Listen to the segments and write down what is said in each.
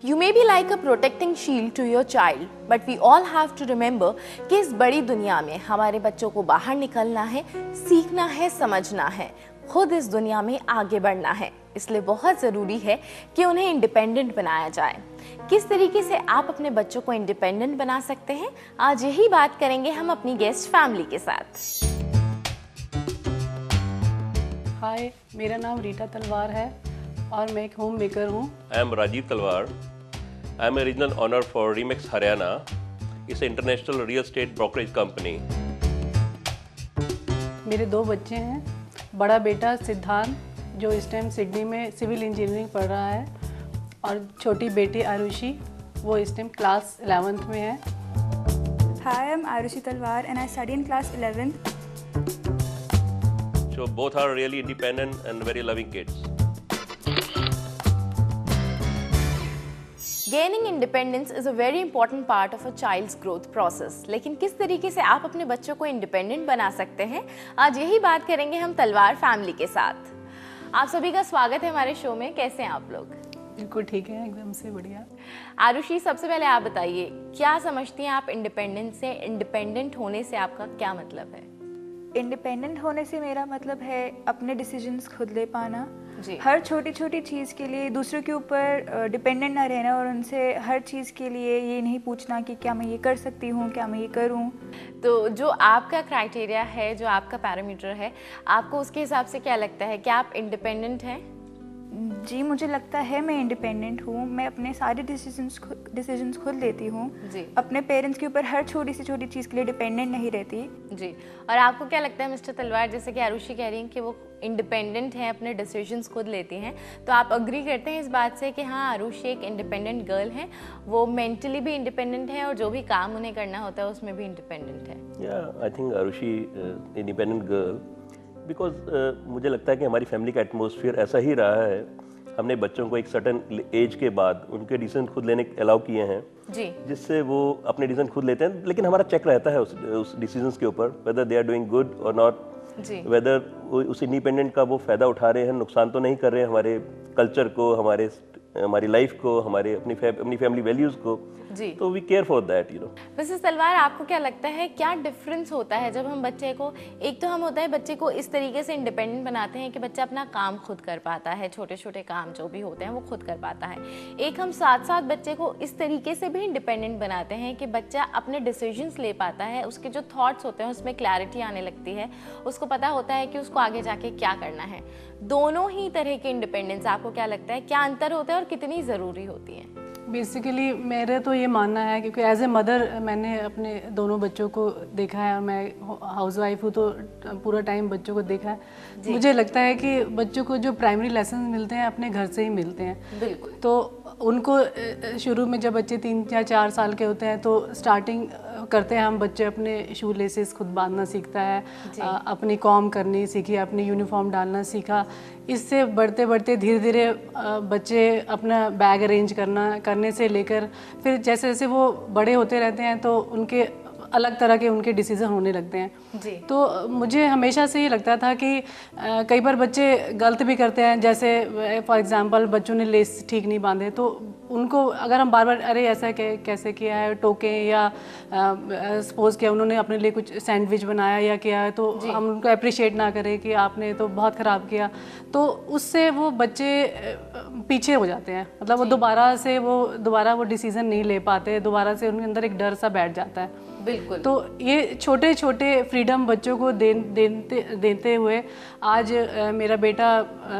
You may be like a protecting shield to your child, but we all have to remember कि इस बड़ी दुनिया में हमारे बच्चों को बाहर निकलना है, सीखना है, समझना है, खुद इस दुनिया में आगे बढ़ना है। इसलिए बहुत ज़रूरी है कि उन्हें इंडिपेंडेंट बनाया जाए। किस तरीके से आप अपने बच्चों को इंडिपेंडेंट बना सकते हैं, आज यही बात करेंगे हम अपनी गेस्ट फैमिली के साथ। हाय, मेरा नाम रीटा तलवार है और मैं एक होम मेकर हूँ। I am Rajiv Talwar. I am a regional owner for Remax Haryana. It's an international real estate brokerage company. मेरे दो बच्चे हैं। बड़ा बेटा सिद्धांत जो इस टाइम सिडनी में सिविल इंजीनियरिंग पढ़ रहा है और छोटी बेटी आरुषि वो इस टाइम क्लास 11th में है। Hi, I'm Arushi Talwar and I study in class 11th. So both are really independent and very loving kids. Gaining independence is a very important part of a child's growth process. लेकिन किस तरीके से आप अपने बच्चों को independent बना सकते हैं, आज यही बात करेंगे हम तलवार फैमिली के साथ। आप सभी का स्वागत है हमारे शो में। कैसे हैं आप लोग? बिल्कुल ठीक है, एकदम से बढ़िया। आरुषि, सबसे पहले आप बताइए, क्या समझती हैं आप इंडिपेंडेंट से? इंडिपेंडेंट होने से आपका क्या मतलब है? इंडिपेंडेंट होने से मेरा मतलब है अपने डिसीजंस खुद ले पाना जी। हर छोटी छोटी चीज़ के लिए दूसरों के ऊपर डिपेंडेंट ना रहना और उनसे हर चीज़ के लिए ये नहीं पूछना कि क्या मैं ये कर सकती हूँ, क्या मैं ये करूँ। तो जो आपका क्राइटेरिया है, जो आपका पैरामीटर है, आपको उसके हिसाब से क्या लगता है कि आप इंडिपेंडेंट हैं? जी, मुझे लगता है मैं इंडिपेंडेंट हूँ। मैं अपने सारे डिसीजंस खुद लेती हूँ जी। अपने पेरेंट्स के ऊपर हर छोटी सी छोटी चीज़ के लिए डिपेंडेंट नहीं रहती जी। और आपको क्या लगता है मिस्टर तलवार, जैसे कि आरुषि कह रही हैं कि वो इंडिपेंडेंट हैं, अपने डिसीजंस खुद लेती हैं, तो आप अग्री करते हैं इस बात से कि हाँ, आरुषि एक इंडिपेंडेंट गर्ल है, वो मेंटली भी इंडिपेंडेंट है और जो भी काम उन्हें करना होता है उसमें भी इंडिपेंडेंट है? Yeah, I think Arushi independent girl because मुझे लगता है कि हमारी फैमिली का एटमॉस्फेयर ऐसा ही रहा है। हमने बच्चों को एक सर्टेन एज के बाद उनके डिसीजन खुद लेने अलाउ किए हैं जी, जिससे वो अपने डिसीजन खुद लेते हैं, लेकिन हमारा चेक रहता है उस डिसीजंस के ऊपर whether they are doing good और नॉट, जी। वेदर उस इंडिपेंडेंट का वो फ़ायदा उठा रहे हैं, नुकसान तो नहीं कर रहे हैं हमारे कल्चर को, हमारी लाइफ को, हमारे अपनी फैमिली वैल्यूज़ को। जी। तो we care for that, you know. Mrs Talwar, आपको क्या लगता है क्या डिफरेंस होता है जब हम बच्चे को, एक तो हम होता है बच्चे को इस तरीके से इंडिपेंडेंट बनाते हैं कि बच्चा अपना काम खुद कर पाता है, छोटे छोटे काम जो भी होते हैं वो खुद कर पाता है। एक हम साथ साथ बच्चे को इस तरीके से भी इंडिपेंडेंट बनाते हैं कि बच्चा अपने डिसीजंस ले पाता है, उसके जो थॉट्स होते हैं उसमें क्लैरिटी आने लगती है, उसको पता होता है कि उसको आगे जाके क्या करना है। दोनों ही तरह की इंडिपेंडेंस आपको क्या लगता है क्या अंतर होता है और कितनी ज़रूरी होती है? बेसिकली मेरे तो ये मानना है, क्योंकि एज ए मदर मैंने अपने दोनों बच्चों को देखा है और मैं हाउसवाइफ हूँ तो पूरा टाइम बच्चों को देखा है। मुझे लगता है कि बच्चों को जो प्राइमरी लेसन मिलते हैं अपने घर से ही मिलते हैं। बिल्कुल। तो उनको शुरू में जब बच्चे 3 या 4 साल के होते हैं तो स्टार्टिंग करते हैं हम बच्चे अपने शू लेसेस खुद बांधना सीखता है, अपनी कॉम करनी सीखी, अपनी यूनिफॉर्म डालना सीखा। इससे बढ़ते बढ़ते धीरे धीरे बच्चे अपना बैग अरेंज करने से लेकर फिर जैसे जैसे वो बड़े होते रहते हैं तो उनके अलग तरह के उनके डिसीजन होने लगते हैं जी। तो मुझे हमेशा से ये लगता था कि कई बार बच्चे गलत भी करते हैं, जैसे फॉर एग्जांपल बच्चों ने लेस ठीक नहीं बांधे तो उनको अगर हम बार बार अरे ऐसा कैसे किया है टोकें, या सपोज किया उन्होंने अपने लिए कुछ सैंडविच बनाया या किया है तो हम उनको अप्रिशिएट ना करें कि आपने तो बहुत ख़राब किया, तो उससे वो बच्चे पीछे हो जाते हैं। मतलब वो दोबारा वो डिसीज़न नहीं ले पाते, दोबारा से उनके अंदर एक डर सा बैठ जाता है। बिल्कुल। तो ये छोटे छोटे फ्रीडम बच्चों को देते हुए आज मेरा बेटा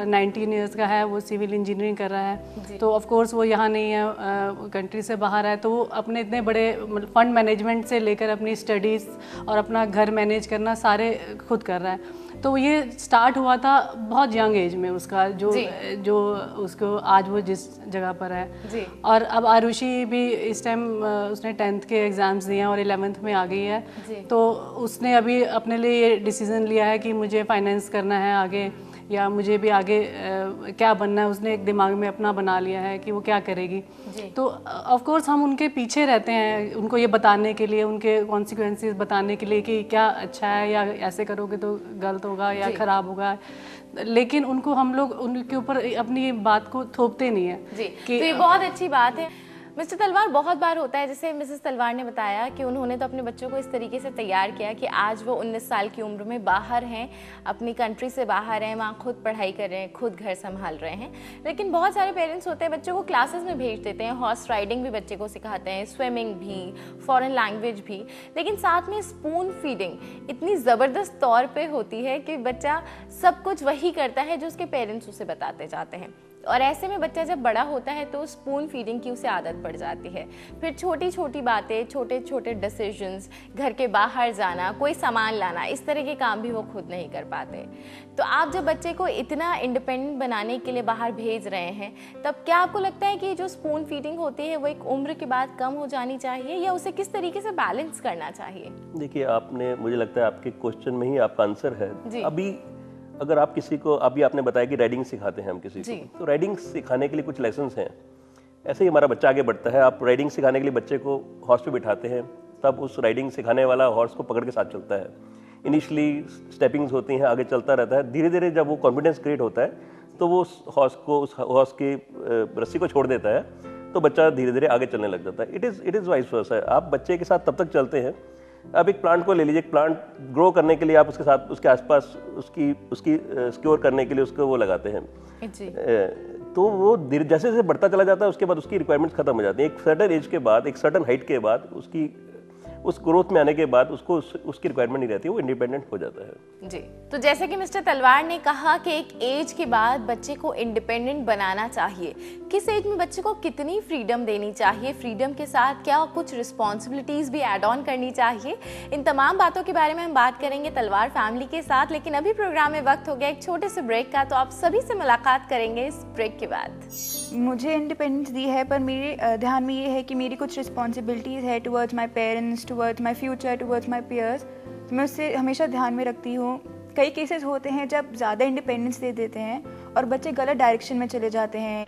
19 ईयर्स का है, वो सिविल इंजीनियरिंग कर रहा है। तो ऑफ कोर्स वो यहाँ नहीं है, कंट्री से बाहर है, तो वो अपने इतने बड़े फंड मैनेजमेंट से लेकर अपनी स्टडीज़ और अपना घर मैनेज करना सारे खुद कर रहा है। तो ये स्टार्ट हुआ था बहुत यंग एज में उसका, जो उसको आज वो जिस जगह पर है जी। और अब आरुषि भी इस टाइम उसने 10th के एग्ज़ाम्स दिए हैं और 11th में आ गई है जी। तो उसने अभी अपने लिए ये डिसीज़न लिया है कि मुझे फाइनेंस करना है आगे, या मुझे भी आगे क्या बनना है, उसने एक दिमाग में अपना बना लिया है कि वो क्या करेगी। तो ऑफ कोर्स हम उनके पीछे रहते हैं, उनको ये बताने के लिए, उनके कॉन्सिक्वेंसेस बताने के लिए कि क्या अच्छा है या ऐसे करोगे तो गलत होगा या ख़राब होगा, लेकिन उनको हम लोग उनके ऊपर अपनी बात को थोपते नहीं है। जी, तो ये बहुत अच्छी बात है। मिस्टर तलवार, बहुत बार होता है, जैसे मिसेस तलवार ने बताया कि उन्होंने तो अपने बच्चों को इस तरीके से तैयार किया कि आज वो 19 साल की उम्र में बाहर हैं, अपनी कंट्री से बाहर हैं, वहाँ खुद पढ़ाई कर रहे हैं, खुद घर संभाल रहे हैं। लेकिन बहुत सारे पेरेंट्स होते हैं, बच्चों को क्लासेस में भेज देते हैं, हॉर्स राइडिंग भी बच्चे को सिखाते हैं, स्विमिंग भी, फॉरेन लैंग्वेज भी, लेकिन साथ में स्पून फीडिंग इतनी ज़बरदस्त तौर पर होती है कि बच्चा सब कुछ वही करता है जो उसके पेरेंट्स उसे बताते जाते हैं। और ऐसे में बच्चा जब बड़ा होता है तो स्पून फीडिंग की उसे आदत पड़ जाती है। फिर छोटी छोटी बातें, छोटे छोटे डिसीजंस, घर के बाहर जाना, कोई सामान लाना, इस तरह के काम भी वो खुद नहीं कर पाते। तो आप जब बच्चे को इतना इंडिपेंडेंट बनाने के लिए बाहर भेज रहे हैं, तब क्या आपको लगता है कि जो स्पून फीडिंग होती है वो एक उम्र के बाद कम हो जानी चाहिए, या उसे किस तरीके से बैलेंस करना चाहिए? देखिए, आपने, मुझे लगता है आपके क्वेश्चन में ही आपका आंसर है। जी। अभी अगर आप किसी को, अभी आपने बताया कि राइडिंग सिखाते हैं हम किसी को, तो राइडिंग सिखाने के लिए कुछ लेसन्स हैं। ऐसे ही हमारा बच्चा आगे बढ़ता है, आप राइडिंग सिखाने के लिए बच्चे को हॉर्स पे बिठाते हैं, तब उस राइडिंग सिखाने वाला हॉर्स को पकड़ के साथ चलता है। इनिशियली स्टेपिंग्स होती हैं, आगे चलता रहता है, धीरे धीरे जब वो कॉन्फिडेंस क्रिएट होता है तो वो उस हॉर्स की रस्सी को छोड़ देता है, तो बच्चा धीरे धीरे आगे चलने लग जाता है। It is vice versa. आप बच्चे के साथ तब तक चलते हैं। अब एक प्लांट को ले लीजिए, एक प्लांट ग्रो करने के लिए आप उसके साथ, उसके आसपास उसकी सिक्योर करने के लिए उसको वो लगाते हैं जी। तो वो धीरे जैसे जैसे बढ़ता चला जाता है, उसके बाद उसकी रिक्वायरमेंट्स खत्म हो जाती हैं। एक सर्टेन एज के बाद, एक सर्टेन हाइट के बाद, उसकी उस ग्रोथ में आने के बाद उसको उसकी रिक्वायरमेंट नहीं रहती, वो इंडिपेंडेंट हो जाता है। जी, तो जैसे कि मिस्टर तलवार ने कहा कि एक एज के बाद बच्चे को इंडिपेंडेंट बनाना चाहिए, किस एज में बच्चे को कितनी फ्रीडम देनी चाहिए, फ्रीडम के साथ क्या कुछ रिस्पॉन्सिबिलिटीज़ भी ऐड ऑन करनी चाहिए, इन तमाम बातों के बारे में हम बात करेंगे तलवार फैमिली के साथ। लेकिन अभी प्रोग्राम में वक्त हो गया एक छोटे से ब्रेक का, तो आप सभी से मुलाकात करेंगे इस ब्रेक के बाद। मुझे इंडिपेंडेंस दी है, पर मेरे ध्यान में ये है कि मेरी कुछ रिस्पॉन्सिबिलिटीज़ है towards my parents, towards my future, towards my peers. तो मैं उससे हमेशा ध्यान में रखती हूँ। कई केसेस होते हैं जब ज़्यादा इंडिपेंडेंस दे देते हैं और बच्चे गलत डायरेक्शन में चले जाते हैं।